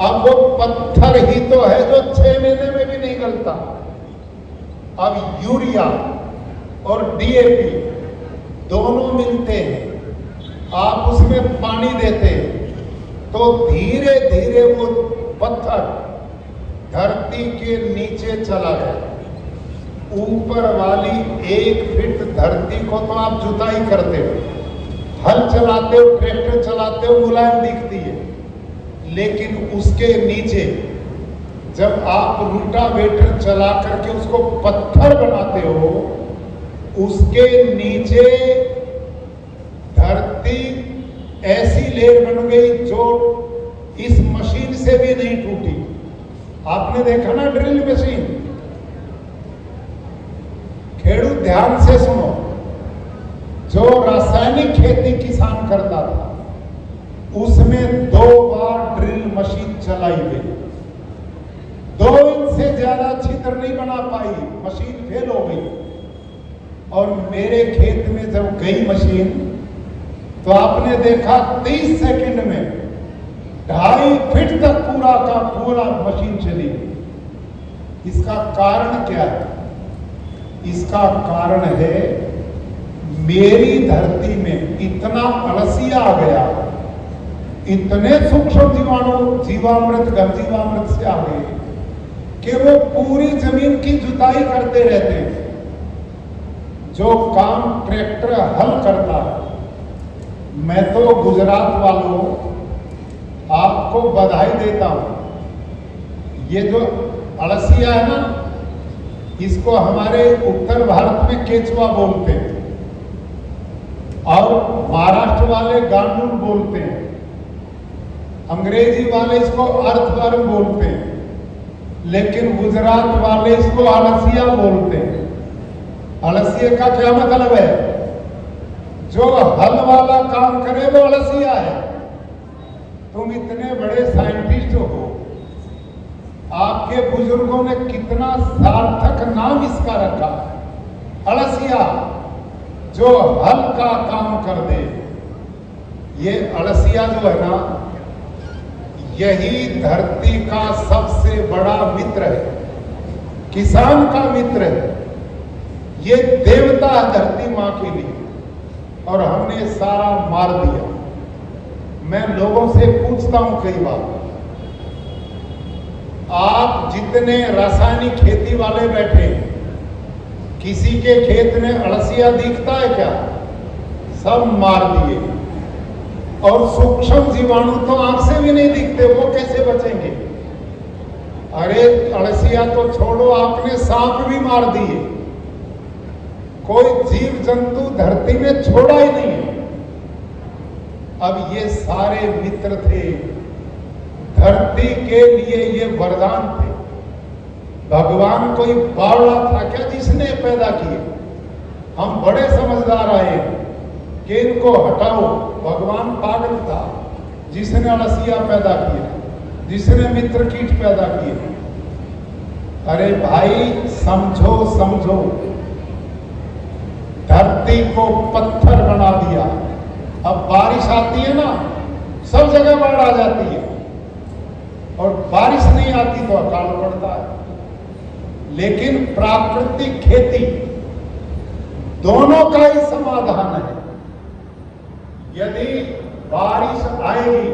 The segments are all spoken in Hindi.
अब वो पत्थर ही तो है जो 6 महीने में भी नहीं गलता। अब यूरिया और डीएपी दोनों मिलते हैं, आप उसमें पानी देते हैं तो धीरे धीरे वो पत्थर धरती के नीचे चला गया। ऊपर वाली 1 फीट धरती को तो आप जुताई करते हो, हल चलाते हो, ट्रैक्टर चलाते हो, मुलायम दिखती है, लेकिन उसके नीचे जब आप रोटावेटर चला करके उसको पत्थर बनाते हो, उसके नीचे धरती ऐसी लेयर बन गई जो इस मशीन से भी नहीं टूटी। आपने देखा ना ड्रिल मशीन, खेडूत ध्यान से सुनो, जो रासायनिक खेती किसान करता था उसमें 2 बार ड्रिल मशीन चलाई गई, 2 इंच से ज्यादा छिद्र नहीं बना पाई, मशीन फेल हो गई। और मेरे खेत में जब गई मशीन तो आपने देखा 30 सेकंड में 2.5 फीट तक पूरा का पूरा मशीन चली गई। इसका कारण क्या है? इसका कारण है मेरी धरती में इतना अलसिया आ गया, इतने सूक्ष्म जीवाणु, जीवामृत, घनजीवामृत से आ गए कि वो पूरी जमीन की जुताई करते रहते हैं। जो काम ट्रैक्टर हल करता है, मैं तो गुजरात वालों आपको बधाई देता हूं। ये जो अलसिया है ना, इसको हमारे उत्तर भारत में केचुआ बोलते हैं और महाराष्ट्र वाले गांडूल बोलते हैं, अंग्रेजी वाले इसको अर्थवर्म बोलते हैं, लेकिन गुजरात वाले इसको अलसिया बोलते हैं। अलसिया का क्या मतलब है? जो हल वाला काम करे वो अलसिया है। तुम इतने बड़े साइंटिस्ट हो, आपके बुजुर्गों ने कितना सार्थक नाम इसका रखा, अलसिया, जो हल का काम कर दे। ये अलसिया जो है ना, यही धरती का सबसे बड़ा मित्र है, किसान का मित्र है। ये देवता है धरती मां के लिए, और हमने सारा मार दिया। मैं लोगों से पूछता हूं कई बार, आप जितने रासायनिक खेती वाले बैठे हैं, किसी के खेत में अलसिया दिखता है क्या? सब मार दिए। और सूक्ष्म जीवाणु तो आंख से भी नहीं दिखते, वो कैसे बचेंगे? अरे अलसिया तो छोड़ो, आपने सांप भी मार दिए। कोई जीव जंतु धरती में छोड़ा ही नहीं है। अब ये सारे मित्र थे, धरती के लिए ये वरदान थे। भगवान कोई बावड़ा था क्या जिसने पैदा किए? हम बड़े समझदार आए कि इनको हटाओ। भगवान पागल था जिसने अलसिया पैदा किया, जिसने मित्र कीट पैदा किए। अरे भाई समझो समझो, धरती को पत्थर बना दिया। अब बारिश आती है ना, सब जगह बाढ़ आ जाती है, और बारिश नहीं आती तो अकाल पड़ता है। लेकिन प्राकृतिक खेती दोनों का ही समाधान है। यदि बारिश आएगी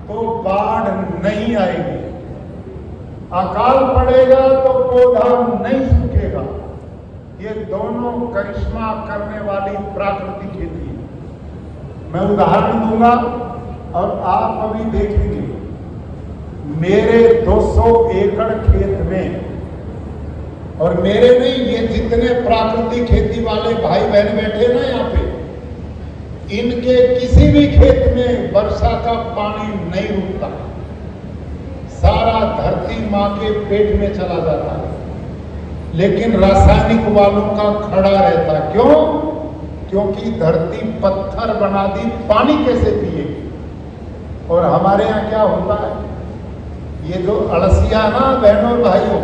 तो बाढ़ नहीं आएगी, अकाल पड़ेगा तो पौधा नहीं सूखेगा। ये दोनों करिश्मा करने वाली प्राकृतिक खेती है। मैं उदाहरण दूंगा और आप अभी देखेंगे। मेरे 200 एकड़ खेत में, और मेरे नहीं, ये जितने प्राकृतिक खेती वाले भाई बहन बैठे ना यहाँ पे, इनके किसी भी खेत में वर्षा का पानी नहीं रुकता, सारा धरती मां के पेट में चला जाता है। लेकिन रासायनिक वालों का खड़ा रहता। क्यों? क्योंकि धरती पत्थर बना दी, पानी कैसे पिएगी? और हमारे यहाँ क्या होता है, ये जो अलसिया ना बहनों और भाइयों,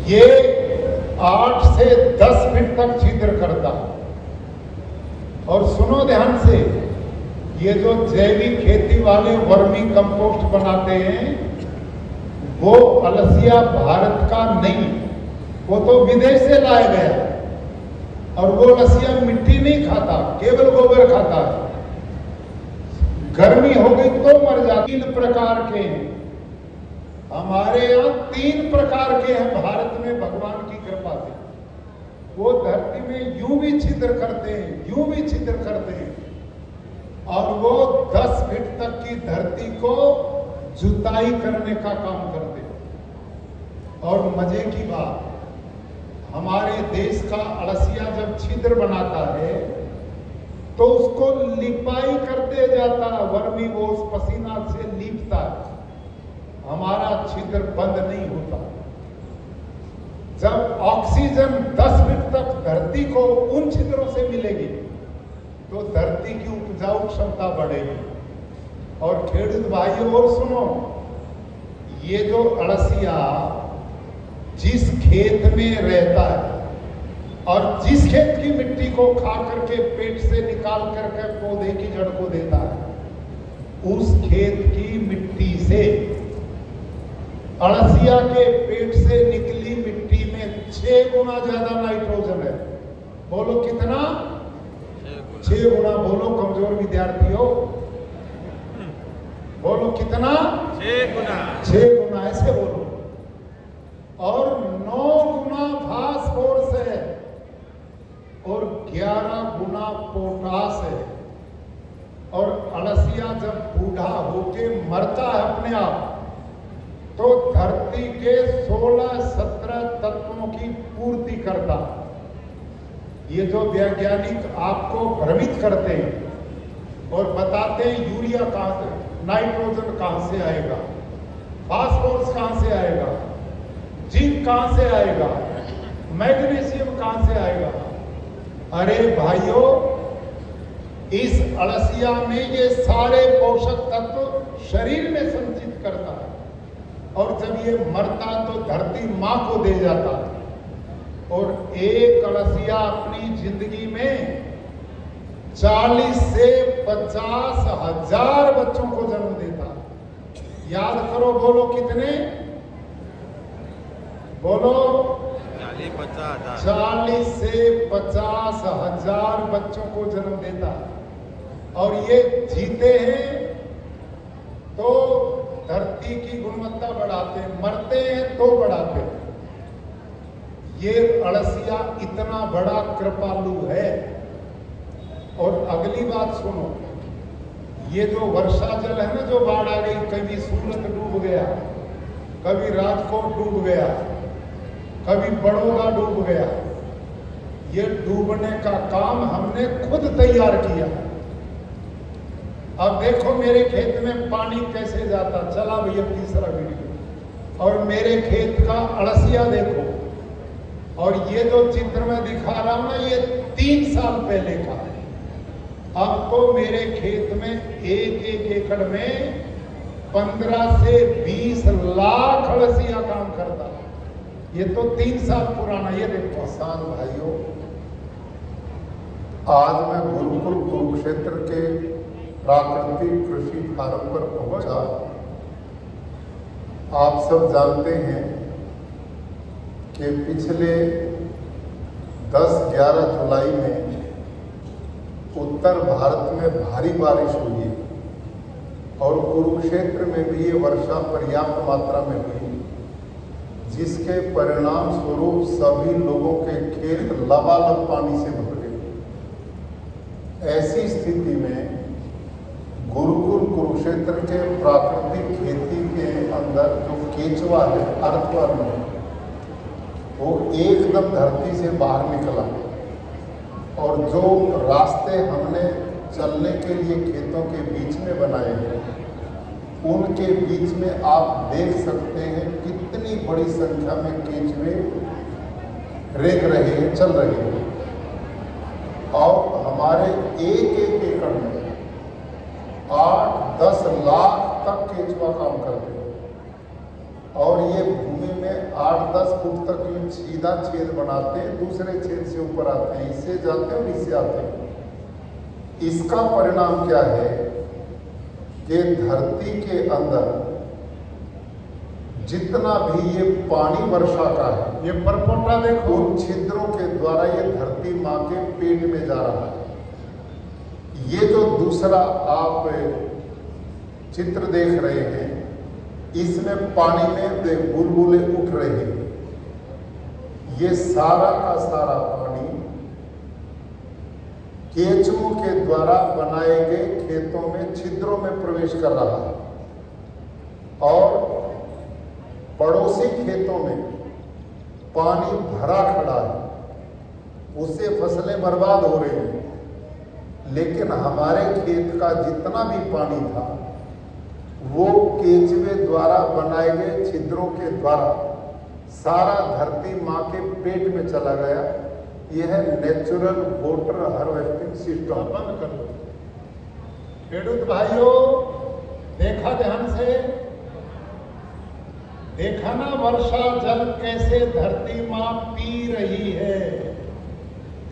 ये 8 से 10 फीट तक छिद्र करता। और सुनो ध्यान से, ये जो जैविक खेती वाले वर्मी कंपोस्ट बनाते हैं वो अलसिया भारत का नहीं, वो तो विदेश से लाया गया। और वो अलसिया मिट्टी नहीं खाता, केवल गोबर खाता है। गर्मी हो गई तो मर जाती। 3 प्रकार के हैं हमारे यहाँ, 3 प्रकार के हैं भारत में भगवान की कृपा से। वो धरती में यूं भी छिद्र करते हैं, यूं भी छिद्र करते हैं, और वो 10 फीट तक की धरती को जुताई करने का काम करते हैं। और मजे की बात, हमारे देश का अलसिया जब छिद्र बनाता है तो उसको लिपाई करते जाता है, वर्मी वो उस पसीना से लीपता है, हमारा छिद्र बंद नहीं होता। जब ऑक्सीजन 10 फीट तक धरती को उन छिद्रों से मिलेगी तो धरती की उपजाऊ क्षमता बढ़ेगी। और खेडूत भाइयों और सुनो, ये जो अलसिया जिस खेत में रहता है और जिस खेत की मिट्टी को खा करके पेट से निकाल करके पौधे की जड़ को देता है, उस खेत की मिट्टी से अलसिया के पेट से निकली मिट्टी में 6 गुना ज्यादा नाइट्रोजन है। बोलो कितना? 6 गुना। बोलो कमजोर विद्यार्थियों, बोलो कितना? 6 गुना। 6 गुना, ऐसे बोलो। और 9 गुना फास्फोरस है और 11 गुना पोटास है। और अलसिया जब बूढ़ा होके मरता है अपने आप, तो धरती के 16-17 तत्वों की पूर्ति करता। ये जो वैज्ञानिक आपको भ्रमित करते हैं और बताते हैं यूरिया कहां से, नाइट्रोजन कहां से आएगा, फास्फोरस कहां से आएगा, जिंक कहां से आएगा, मैग्नीशियम कहां से आएगा। अरे भाइयों, इस अलसिया में ये सारे पोषक तत्व शरीर में संचित करता है और जब ये मरता तो धरती मां को दे जाता है। और एक अलसिया अपनी जिंदगी में 40 से 50 हजार बच्चों को जन्म देता है। याद करो, बोलो कितने? बोलो 40 से 50 हजार बच्चों को जन्म देता है। और ये जीते हैं तो धरती की गुणवत्ता बढ़ाते हैं, मरते हैं तो बढ़ाते हैं। ये अलसिया इतना बड़ा कृपालु है। और अगली बात सुनो, ये जो वर्षा जल है ना, जो बाढ़ आ गई, कभी सूरत डूब गया, कभी राजकोट डूब गया, कभी बड़ौदा डूब गया, ये डूबने का काम हमने खुद तैयार किया। अब देखो मेरे खेत में पानी कैसे जाता। चला भैया तीसरा वीडियो। और मेरे खेत का अलसिया देखो। और ये जो चित्र मैं दिखा रहा हूं ना, ये 3 साल पहले का है। अब तो मेरे खेत में एक एकड़ में 15 से 20 लाख अलसिया काम करता है। ये तो 3 साल पुराना। ये देखो किसान भाइयों, आज मैं गुरुकुल कुरुक्षेत्र के प्राकृतिक कृषि फार्म पर पहुंचा। आप सब जानते हैं कि पिछले 10-11 जुलाई में उत्तर भारत में भारी बारिश हुई और कुरुक्षेत्र में भी ये वर्षा पर्याप्त मात्रा में हुई, जिसके परिणाम स्वरूप सभी लोगों के खेत लबालब पानी से भर गए। ऐसी स्थिति में गुरुकुल कुरुक्षेत्र के प्राकृतिक खेती के अंदर जो केचुआ है, अर्थवर्म है, वो एकदम धरती से बाहर निकला। और जो रास्ते हमने चलने के लिए खेतों के बीच में बनाए हैं, उनके बीच में आप देख सकते हैं कितनी बड़ी संख्या में केचुए रेंग रहे हैं, चल रहे हैं। और हमारे एक एकड़ में 8-10 लाख तक केचुआ काम करते हैं। और ये भूमि में 8-10 फुट तक ये सीधा छेद बनाते हैं, दूसरे छेद से ऊपर आते हैं, इससे जाते हैं और इससे आते हैं। इसका परिणाम क्या है कि धरती के अंदर जितना भी ये पानी वर्षा का है, ये परपोटा देखो, उन छिद्रों के द्वारा ये धरती माँ के पेट में जा रहा है। ये जो दूसरा आप चित्र देख रहे हैं, इसमें पानी में बुलबुले उठ रहे हैं। ये सारा का सारा पानी केंचुओं के द्वारा बनाए गए खेतों में छिद्रों में प्रवेश कर रहा है और पड़ोसी खेतों में पानी भरा खड़ा है, उससे फसलें बर्बाद हो रही हैं। लेकिन हमारे खेत का जितना भी पानी था वो केंचुए द्वारा बनाए गए छिद्रों के द्वारा सारा धरती माँ के पेट में चला गया। यह है नेचुरल वाटर हार्वेस्टिंग सिस्टम। बंद कर दो। खेडूत भाइयों, देखा ध्यान से, देखा ना वर्षा जल कैसे धरती माँ पी रही है,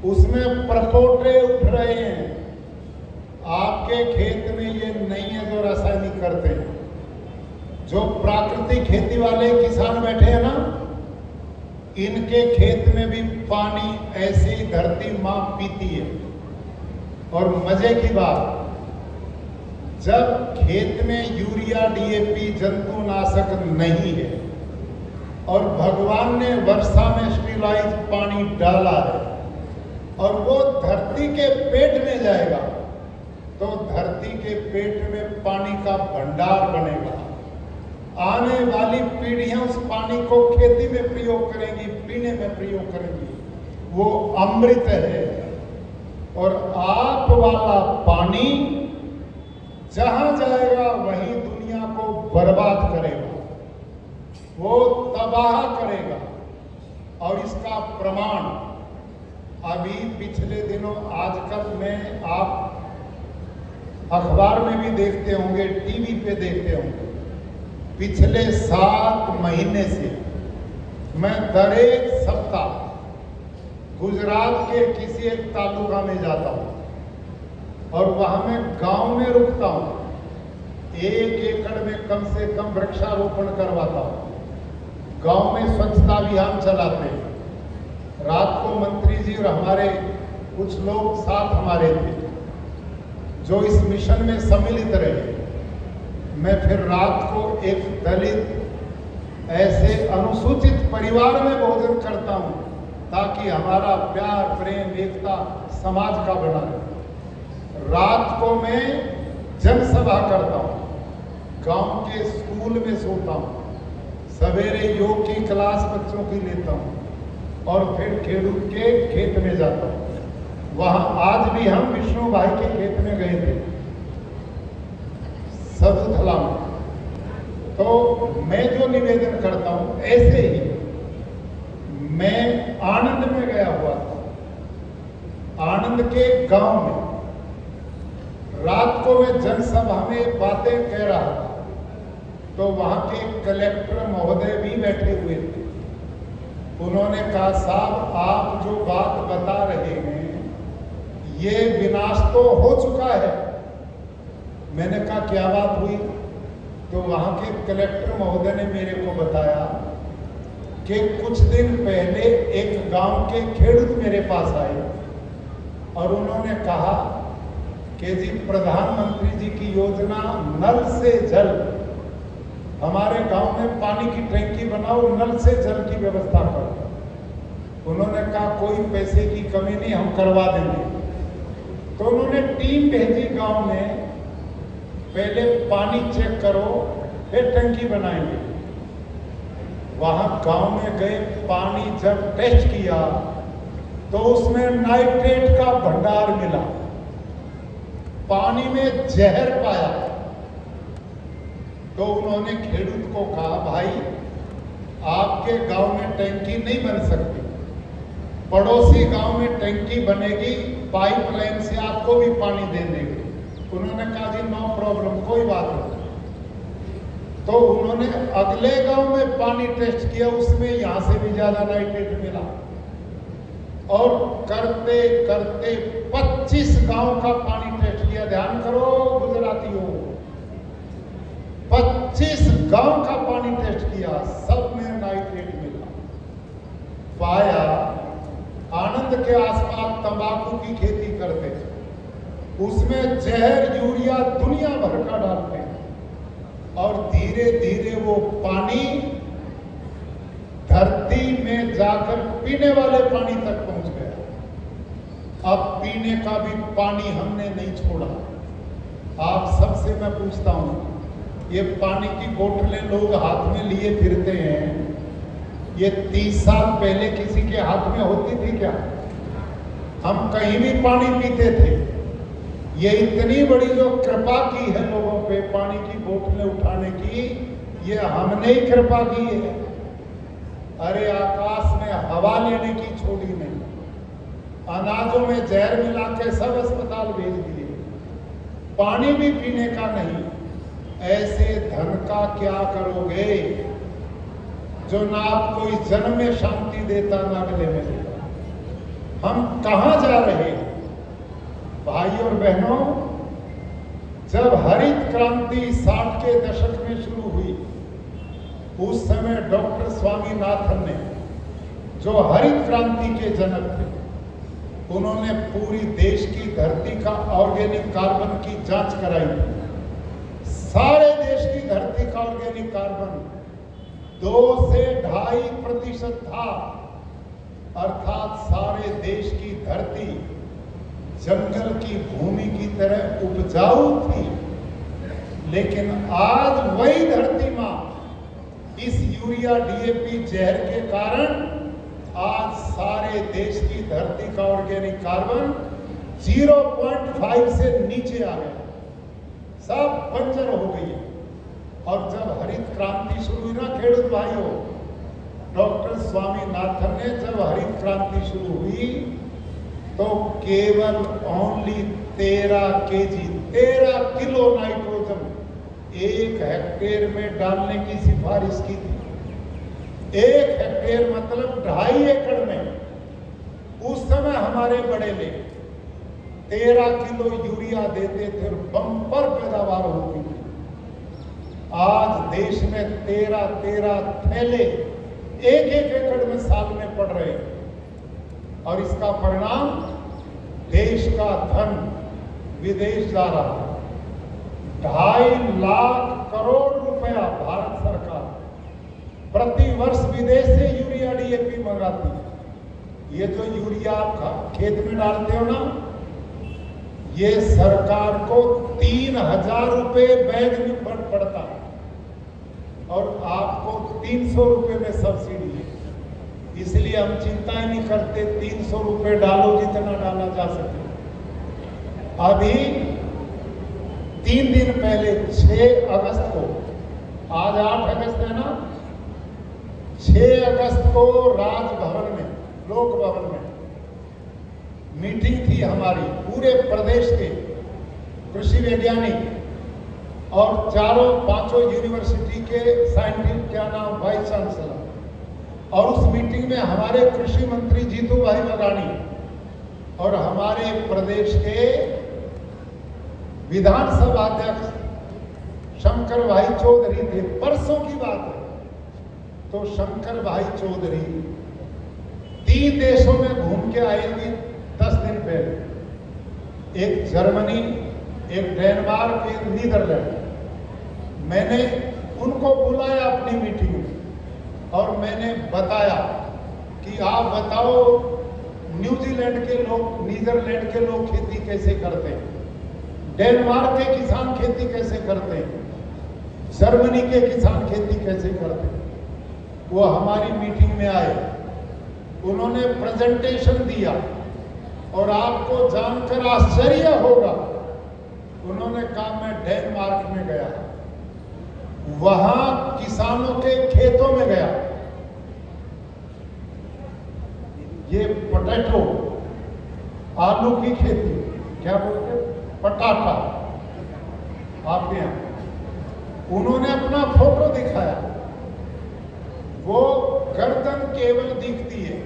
उसमें परपोटे उठ रहे हैं। आपके खेत में ये नहीं है जो रासायनिक करते हैं। जो प्राकृतिक खेती वाले किसान बैठे हैं ना, इनके खेत में भी पानी ऐसे ही धरती माँ पीती है। और मजे की बात, जब खेत में यूरिया डीएपी जंतुनाशक नहीं है और भगवान ने वर्षा में स्टेरलाइज पानी डाला है और वो धरती के पेट में जाएगा, तो धरती के पेट में पानी का भंडार बनेगा। आने वाली पीढ़ियां उस पानी को खेती में प्रयोग करेंगी, पीने में प्रयोग करेंगी। वो अमृत है। और आप वाला पानी जहां जाएगा वहीं दुनिया को बर्बाद करेगा, वो तबाह करेगा। और इसका प्रमाण अभी पिछले दिनों, आजकल में आप अखबार में भी देखते होंगे, टीवी पे देखते होंगे, पिछले 7 महीने से मैं दर एक सप्ताह गुजरात के किसी एक तालुका में जाता हूँ और वहां मैं गांव में रुकता हूँ। 1 एकड़ में कम से कम वृक्षारोपण करवाता हूँ। गांव में स्वच्छता अभियान चलाते हैं। रात को मंत्री जी और हमारे कुछ लोग साथ हमारे थे जो इस मिशन में सम्मिलित रहे। मैं फिर रात को एक दलित ऐसे अनुसूचित परिवार में भोजन करता हूं ताकि हमारा प्यार, प्रेम, एकता समाज का बना रहे। रात को मैं जनसभा करता हूं, गांव के स्कूल में सोता हूं, सवेरे योग की क्लास बच्चों की लेता हूं और फिर खेडूत के खेत में जाता हूं। वहां आज भी हम विष्णु भाई के खेत में गए थे, सदुथला में। तो मैं जो निवेदन करता हूं, ऐसे ही मैं आनंद में गया हुआ था। आनंद के गांव में रात को मैं जनसभा में बातें कह रहा था, तो वहां के कलेक्टर महोदय भी बैठे हुए थे। उन्होंने कहा, साहब आप जो बात बता रहे हैं ये विनाश तो हो चुका है। मैंने कहा क्या बात हुई? तो वहां के कलेक्टर महोदय ने मेरे को बताया कि कुछ दिन पहले एक गांव के खेडूत मेरे पास आए और उन्होंने कहा कि जी प्रधानमंत्री जी की योजना नल से जल, हमारे गांव में पानी की टंकी बनाओ, नल से जल की व्यवस्था करो। उन्होंने कहा कोई पैसे की कमी नहीं, हम करवा देंगे। तो उन्होंने टीम भेजी गांव में, पहले पानी चेक करो फिर टंकी बनाएंगे। वहां गांव में गए, पानी जब टेस्ट किया तो उसमें नाइट्रेट का भंडार मिला, पानी में जहर पाया। तो उन्होंने खेडूत को कहा, भाई आपके गांव में टंकी नहीं बन सकती, पड़ोसी गांव में टंकी बनेगी, पाइपलाइन से आपको भी पानी दे देंगे। उन्होंने कहा जी नो प्रॉब्लम, कोई बात नहीं। तो उन्होंने अगले गांव में पानी टेस्ट किया, उसमें यहां से भी ज्यादा नाइट्रेट मिला। और करते करते 25 गांव का पानी टेस्ट किया। ध्यान करो गुजरातियों, 25 गांव का पानी टेस्ट किया, सब में नाइट्रेट मिला। पाया आनंद के आसपास तंबाकू की खेती करते थे, उसमें जहर यूरिया दुनिया भर का डालते हैं और धीरे धीरे वो पानी धरती में जाकर पीने वाले पानी तक पहुंच गया। अब पीने का भी पानी हमने नहीं छोड़ा। आप सबसे मैं पूछता हूं, ये पानी की बोतलें लोग हाथ में लिए फिरते हैं, ये 30 साल पहले किसी के हाथ में होती थी क्या? हम कहीं भी पानी पीते थे। ये इतनी बड़ी जो कृपा की है लोगों पे पानी की बोतलें उठाने की, ये हमने ही कृपा की है। अरे आकाश में हवा लेने की छोड़ी नहीं, अनाजों में जहर मिला के सब अस्पताल भेज दिए, पानी भी पीने का नहीं। ऐसे धन का क्या करोगे जो ना आपको इस जन्म में शांति देता ना अगले में देता? हम कहां जा रहे हैं भाई और बहनों? जब हरित क्रांति 60 के दशक में शुरू हुई, उस समय डॉक्टर स्वामीनाथन ने, जो हरित क्रांति के जनक थे, उन्होंने पूरी देश की धरती का ऑर्गेनिक कार्बन की जांच कराई थी। सारे देश की धरती का ऑर्गेनिक कार्बन 2 से 2.5% था, अर्थात सारे देश की धरती जंगल की भूमि की तरह उपजाऊ थी। लेकिन आज वही धरती मां इस यूरिया डीएपी जहर के कारण आज सारे देश की धरती का ऑर्गेनिक कार्बन 0.5 से नीचे आ गया, सब बंजर हो गई है। और जब हरित क्रांति शुरू हुई ना खेडूत भाइयों, डॉक्टर स्वामीनाथन ने जब हरित क्रांति शुरू हुई तो केवल ओनली 13 किलो नाइट्रोजन 1 हेक्टेयर में डालने की सिफारिश की थी। 1 हेक्टेयर मतलब 2.5 एकड़ में। उस समय हमारे बड़े ने 13 किलो यूरिया देते थे और बम्पर पैदावार होती थी। आज देश में 13 थैले 1 एकड़ में साल में पड़ रहे हैं और इसका परिणाम देश का धन विदेश जा रहा है। 2.5 लाख करोड़ रुपया भारत सरकार प्रति वर्ष विदेश से यूरिया डीएपी मंगाती है। ये जो यूरिया आप खेत में डालते हो ना, ये सरकार को 3,000 रुपए बैग में पड़ता है और आपको 300 रुपए में सब्सिडी है। इसलिए हम चिंता ही नहीं करते, 300 रुपए डालो जितना डाला जा सके। अभी 3 दिन पहले 6 अगस्त को, आज 8 अगस्त है ना, 6 अगस्त को राजभवन में, लोक भवन में मीटिंग थी हमारी, पूरे प्रदेश के कृषि वैज्ञानिक और 4-5 यूनिवर्सिटी के साइंटिस्ट, क्या नाम, वाइस चांसलर। और उस मीटिंग में हमारे कृषि मंत्री जीतू भाई बघानी और हमारे प्रदेश के विधानसभा अध्यक्ष शंकर भाई चौधरी थे। परसों की बात है। तो शंकर भाई चौधरी 3 देशों में घूम के आए थे 10 दिन पहले, एक जर्मनी, एक डेनमार्क, एक नीदरलैंड। मैंने उनको बुलाया अपनी मीटिंग में और मैंने बताया कि आप बताओ न्यूजीलैंड के लोग, नीदरलैंड के लोग खेती कैसे करते हैं, डेनमार्क के किसान खेती कैसे करते हैं, जर्मनी के किसान खेती कैसे करते हैं। वो हमारी मीटिंग में आए, उन्होंने प्रेजेंटेशन दिया और आपको जानकर आश्चर्य होगा, उन्होंने कहा मैं डेनमार्क में गया, वहां किसानों के खेतों में गया, ये पोटैटो, आलू की खेती, क्या बोलते हैं, पटाटा आपके यहां, उन्होंने अपना फोटो दिखाया। वो गर्दन केवल दिखती है,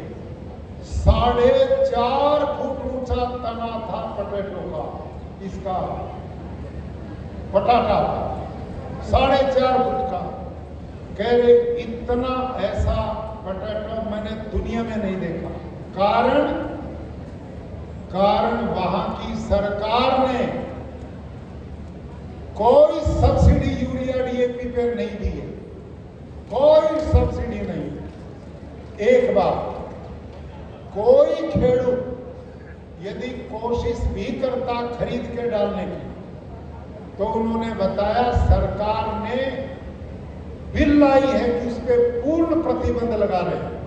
4.5 फुट ऊंचा तना था पोटैटो का, इसका पटाटा का। 4.5 फुट का। कह रहे इतना ऐसा पोटैटो मैंने दुनिया में नहीं देखा। कारण वहां की सरकार ने कोई सब्सिडी यूरिया डीएपी पर नहीं दी है, कोई सब्सिडी नहीं। एक बात, कोई खेडूत यदि कोशिश भी करता खरीद के डालने की, तो उन्होंने बताया सरकार ने बिल लाई है कि उस पर पूर्ण प्रतिबंध लगा रहे हैं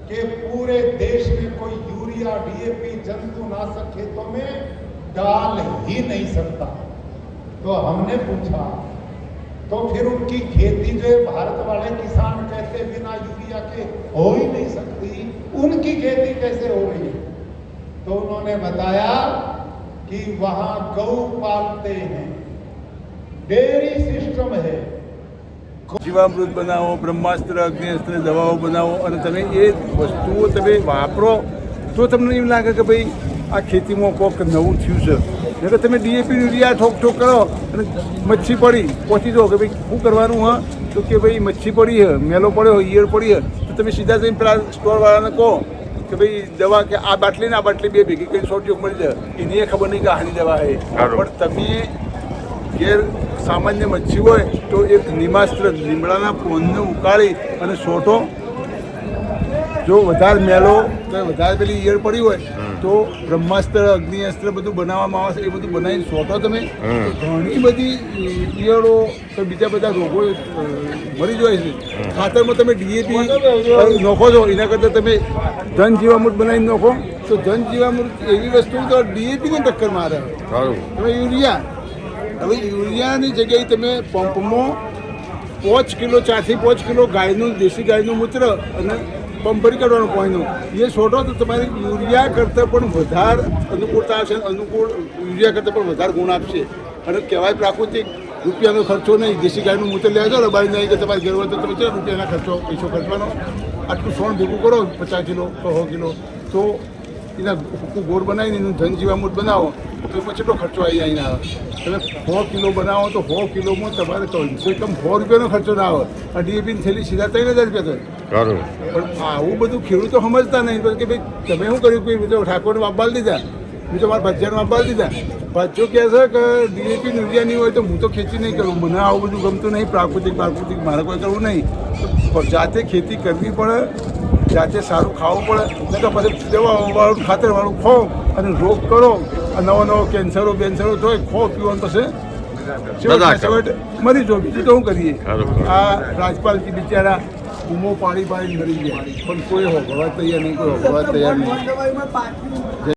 कि पूरे देश में कोई यूरिया डीएपी जंतुनाशक खेतों में डाल ही नहीं सकता। तो हमने पूछा तो फिर उनकी खेती जो है, भारत वाले किसान कहते बिना यूरिया के हो ही नहीं सकती, उनकी खेती कैसे हो रही है? तो उन्होंने बताया कि वहां गौ पालते हैं, डेयरी सिस्टम है। જીવામૃત બનાવો, બ્રહ્માસ્ત્ર, અગ્નિઅસ્ત્ર દવાઓ બનાવો અને તમે એ વસ્તુઓ તમે વાપરો તો તમને એમ લાગે કે ભાઈ આ ખેતીમાં કોઈક નવું થયું છે. એટલે તમે ડીએપી યુરિયા ઠોક કરો અને મચ્છી પડી પહોંચી જાઓ કે ભાઈ શું કરવાનું હા, તો કે ભાઈ મચ્છી પડી છે, મેલો પડ્યો, ઈયળ પડી છે, તો તમે સીધા જઈને પેલા સ્ટોરવાળાને કહો કે ભાઈ દવા કે આ બાટલી ને આ બાટલી બે ભેગી કરીને 100 મળી જાય. એને એ ખબર નહીં કે આની દવા છે. પણ તમે ઘેર સામાન્ય મચ્છી હોય તો એક નિમાસ્ત્ર લીમડાના પોનને ઉકાળી અને સોટો, જો વધારે મેલો તો વધારે પેલી ઈયળ પડી હોય તો બ્રહ્માસ્ત્ર, અગ્નિઅસ્ત્ર બધું બનાવવામાં આવે છે. એ બધું બનાવીને સોટો તમે, તો ઘણી બધી ઈયળો કે બીજા બધા રોગો મરી જાય છે. ખાતરમાં તમે ડીએપી નાખો છો એના કરતાં તમે ધન જીવામૃત બનાવીને નાખો તો ધન જીવામૃત એવી વસ્તુ તો ડીએપીને ટક્કર મારે. તમે યુરિયા, હવે યુરિયાની જગ્યાએ તમે પંપમાં 5 કિલો, 4 થી 5 કિલો ગાયનું, દેશી ગાયનું મૂત્ર અને પંપ ભરી કાઢવાનું પાણીનું, એ છોડો તો તમારે યુરિયા કરતાં પણ વધારે અનુકૂળતા આવશે, અનુકૂળ યુરિયા કરતાં પણ વધારે ગુણ આપશે. અને કહેવાય પ્રાકૃતિક, રૂપિયાનો ખર્ચો નહીં. દેશી ગાયનું મૂત્ર લેવા જાઓ બાળી નહીં કે તમારી ઘર હોય તો તમે 4 રૂપિયાના પૈસો ખર્ચવાનો. આટલું સોણ ભેગું કરો 50 કિલો કે 100 કિલો, તો એના હુકું ગોળ બનાવીને એનું ધન જીવામૃત બનાવો તો એમાં કેટલો ખર્ચો આવી જાય ના આવે. તમે 100 કિલો બનાવો તો 100 કિલોમાં તમારે તો એકદમ 100 રૂપિયાનો ખર્ચો ના આવે. આ ડીએપીની થેલી સીધા 3000 રૂપિયા થાય. પણ આવું બધું ખેડૂતો સમજતા નહીં કે ભાઈ તમે શું કર્યું, કોઈ તો ઠાકોરને વાપવા દીધા, હું તો મારા ભજીયાને વાપવા દીધા. ભાજ્યો કહે છે કે ડીએપી યુરિયા નહીં હોય તો હું તો ખેતી નહીં કરું, મને આવું બધું ગમતું નહીં, પ્રાકૃતિક મારે કોઈ કરવું નહીં. તો જાતે ખેતી કરવી પડે, જાતે સારું ખાવું પડે, તો પછી દવાવાળું ખાતરવાળું ખો અને રોગ કરો. નવો કેન્સરો થાય, ખો પીવાનું પછી મરી જો. બીજું તો શું કરીએ? આ રાજપાલજી બિચારા બૂમો પાડી મરી ગયા, પણ કોઈ હોગવા તૈયાર નહીં, કોઈ હોગવા તૈયાર નહીં.